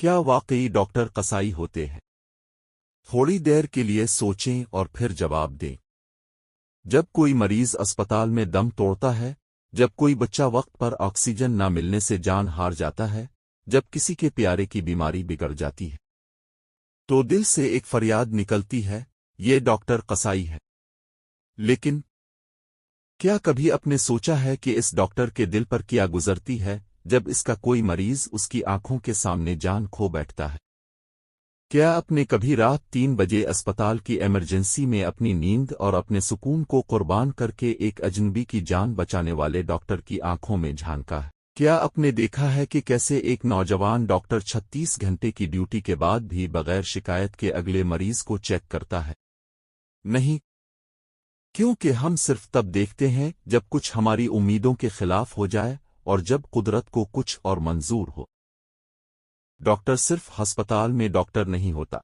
کیا واقعی ڈاکٹر قصائی ہوتے ہیں؟ تھوڑی دیر کے لیے سوچیں اور پھر جواب دیں۔ جب کوئی مریض اسپتال میں دم توڑتا ہے، جب کوئی بچہ وقت پر آکسیجن نہ ملنے سے جان ہار جاتا ہے، جب کسی کے پیارے کی بیماری بگڑ جاتی ہے، تو دل سے ایک فریاد نکلتی ہے، یہ ڈاکٹر قصائی ہے۔ لیکن کیا کبھی آپ نے سوچا ہے کہ اس ڈاکٹر کے دل پر کیا گزرتی ہے جب اس کا کوئی مریض اس کی آنکھوں کے سامنے جان کھو بیٹھتا ہے؟ کیا آپ نے کبھی رات 3 بجے اسپتال کی ایمرجنسی میں اپنی نیند اور اپنے سکون کو قربان کر کے ایک اجنبی کی جان بچانے والے ڈاکٹر کی آنکھوں میں جھانکا ہے؟ کیا آپ نے دیکھا ہے کہ کیسے ایک نوجوان ڈاکٹر 36 گھنٹے کی ڈیوٹی کے بعد بھی بغیر شکایت کے اگلے مریض کو چیک کرتا ہے؟ نہیں، کیونکہ ہم صرف تب دیکھتے ہیں جب کچھ ہماری امیدوں کے خلاف ہو جائے اور جب قدرت کو کچھ اور منظور ہو۔ ڈاکٹر صرف ہسپتال میں ڈاکٹر نہیں ہوتا۔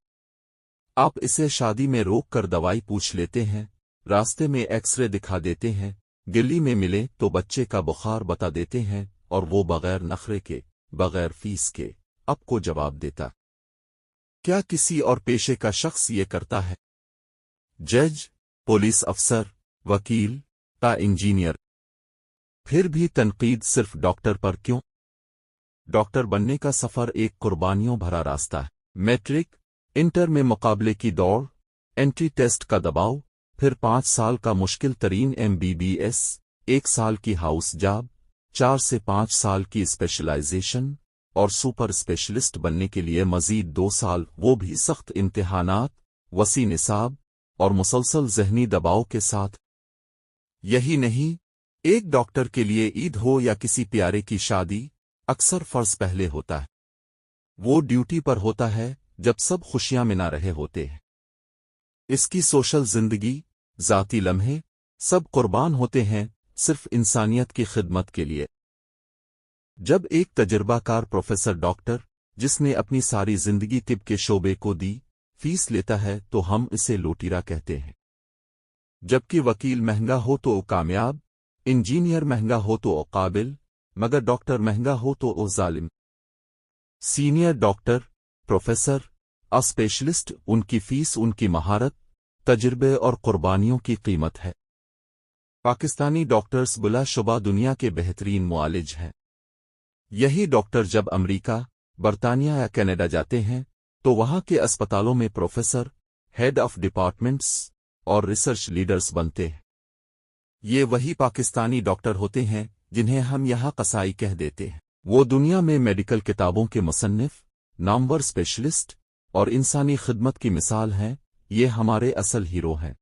آپ اسے شادی میں روک کر دوائی پوچھ لیتے ہیں، راستے میں ایکس رے دکھا دیتے ہیں، گلی میں ملے تو بچے کا بخار بتا دیتے ہیں، اور وہ بغیر نخرے کے، بغیر فیس کے، آپ کو جواب دیتا۔ کیا کسی اور پیشے کا شخص یہ کرتا ہے؟ جج، پولیس افسر، وکیل، تا انجینئر۔ پھر بھی تنقید صرف ڈاکٹر پر کیوں؟ ڈاکٹر بننے کا سفر ایک قربانیوں بھرا راستہ ہے۔ میٹرک، انٹر میں مقابلے کی دوڑ، انٹری ٹیسٹ کا دباؤ، پھر 5 سال کا مشکل ترین MBBS، 1 سال کی ہاؤس جاب، 4 سے 5 سال کی اسپیشلائزیشن، اور سپر اسپیشلسٹ بننے کے لیے مزید 2 سال، وہ بھی سخت امتحانات، وسیع نصاب، اور مسلسل ذہنی دباؤ کے ساتھ۔ یہی نہیں، ایک ڈاکٹر کے لیے عید ہو یا کسی پیارے کی شادی، اکثر فرض پہلے ہوتا ہے۔ وہ ڈیوٹی پر ہوتا ہے جب سب خوشیاں منا رہے ہوتے ہیں۔ اس کی سوشل زندگی، ذاتی لمحے، سب قربان ہوتے ہیں صرف انسانیت کی خدمت کے لیے۔ جب ایک تجربہ کار پروفیسر ڈاکٹر، جس نے اپنی ساری زندگی طب کے شعبے کو دی، فیس لیتا ہے تو ہم اسے لوٹیرا کہتے ہیں۔ جبکہ وکیل مہنگا ہو تو کامیاب، انجینئر مہنگا ہو تو قابل، مگر ڈاکٹر مہنگا ہو تو ظالم۔ سینئر ڈاکٹر، پروفیسر، اسپیشلسٹ، ان کی فیس ان کی مہارت، تجربے اور قربانیوں کی قیمت ہے۔ پاکستانی ڈاکٹرز بلا شبہ دنیا کے بہترین معالج ہیں۔ یہی ڈاکٹر جب امریکہ، برطانیہ یا کینیڈا جاتے ہیں تو وہاں کے اسپتالوں میں پروفیسر، ہیڈ آف ڈپارٹمنٹس اور ریسرچ لیڈرز بنتے ہیں۔ یہ وہی پاکستانی ڈاکٹر ہوتے ہیں جنہیں ہم یہاں قصائی کہہ دیتے ہیں۔ وہ دنیا میں میڈیکل کتابوں کے مصنف، نامور اسپیشلسٹ اور انسانی خدمت کی مثال ہیں۔ یہ ہمارے اصل ہیرو ہیں۔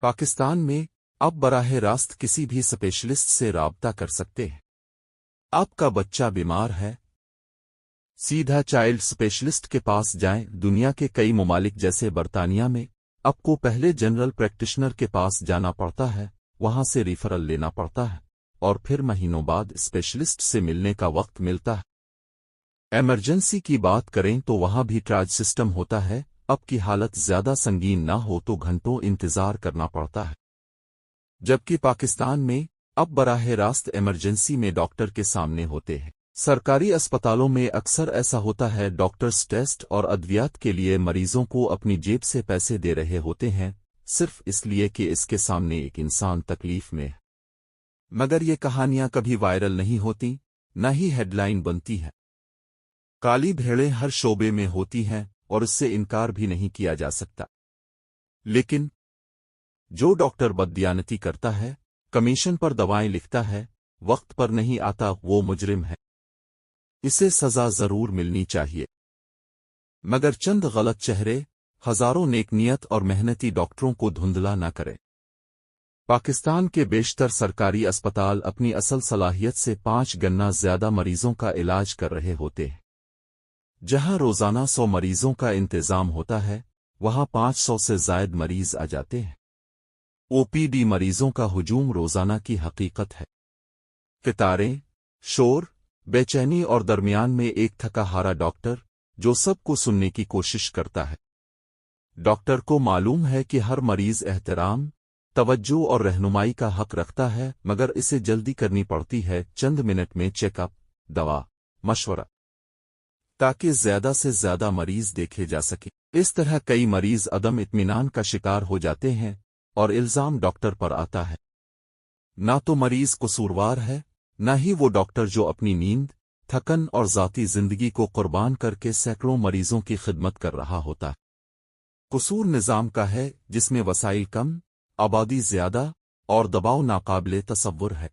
پاکستان میں آپ براہ راست کسی بھی اسپیشلسٹ سے رابطہ کر سکتے ہیں۔ آپ کا بچہ بیمار ہے، سیدھا چائلڈ اسپیشلسٹ کے پاس جائیں۔ دنیا کے کئی ممالک جیسے برطانیہ میں آپ کو پہلے جنرل پریکٹیشنر کے پاس جانا پڑتا ہے، وہاں سے ریفرل لینا پڑتا ہے، اور پھر مہینوں بعد اسپیشلسٹ سے ملنے کا وقت ملتا ہے۔ ایمرجنسی کی بات کریں تو وہاں بھی ٹراج سسٹم ہوتا ہے۔ اب کی حالت زیادہ سنگین نہ ہو تو گھنٹوں انتظار کرنا پڑتا ہے، جبکہ پاکستان میں اب براہ راست ایمرجنسی میں ڈاکٹر کے سامنے ہوتے ہیں۔ سرکاری اسپتالوں میں اکثر ایسا ہوتا ہے، ڈاکٹرز ٹیسٹ اور ادویات کے لیے مریضوں کو اپنی جیب سے پیسے دے رہے ہوتے ہیں، صرف اس لیے کہ اس کے سامنے ایک انسان تکلیف میں ہے۔ مگر یہ کہانیاں کبھی وائرل نہیں ہوتی، نہ ہی ہیڈ لائن بنتی ہے۔ کالی بھیڑیں ہر شعبے میں ہوتی ہیں اور اس سے انکار بھی نہیں کیا جا سکتا۔ لیکن جو ڈاکٹر بددیانتی کرتا ہے، کمیشن پر دوائیں لکھتا ہے، وقت پر نہیں آتا، وہ مجرم ہے۔ اسے سزا ضرور ملنی چاہیے، مگر چند غلط چہرے ہزاروں نیک نیت اور محنتی ڈاکٹروں کو دھندلا نہ کریں۔ پاکستان کے بیشتر سرکاری اسپتال اپنی اصل صلاحیت سے 5 گنا زیادہ مریضوں کا علاج کر رہے ہوتے ہیں۔ جہاں روزانہ 100 مریضوں کا انتظام ہوتا ہے، وہاں 500 سے زائد مریض آ جاتے ہیں۔ OPD مریضوں کا ہجوم روزانہ کی حقیقت ہے۔ قطاریں، شور، بے چینی اور درمیان میں ایک تھکا ہارا ڈاکٹر جو سب کو سننے کی کوشش کرتا ہے۔ ڈاکٹر کو معلوم ہے کہ ہر مریض احترام، توجہ اور رہنمائی کا حق رکھتا ہے، مگر اسے جلدی کرنی پڑتی ہے۔ چند منٹ میں چیک اپ، دوا، مشورہ تاکہ زیادہ سے زیادہ مریض دیکھے جا سکیں۔ اس طرح کئی مریض عدم اطمینان کا شکار ہو جاتے ہیں اور الزام ڈاکٹر پر آتا ہے۔ نہ تو مریض قصوروار ہے، نہ ہی وہ ڈاکٹر جو اپنی نیند، تھکن اور ذاتی زندگی کو قربان کر کے سینکڑوں مریضوں کی خدمت کر رہا ہوتا ہے۔ قصور نظام کا ہے جس میں وسائل کم، آبادی زیادہ اور دباؤ ناقابل تصور ہے۔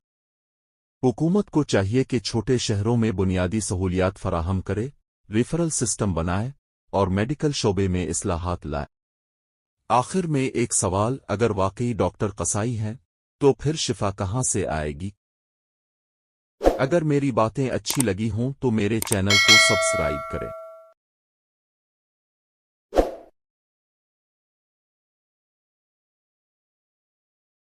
حکومت کو چاہیے کہ چھوٹے شہروں میں بنیادی سہولیات فراہم کرے، ریفرل سسٹم بنائے اور میڈیکل شعبے میں اصلاحات لائے۔ آخر میں ایک سوال، اگر واقعی ڈاکٹر قصائی ہیں تو پھر شفا کہاں سے آئے گی؟ اگر میری باتیں اچھی لگی ہوں تو میرے چینل کو سبسکرائب کریں۔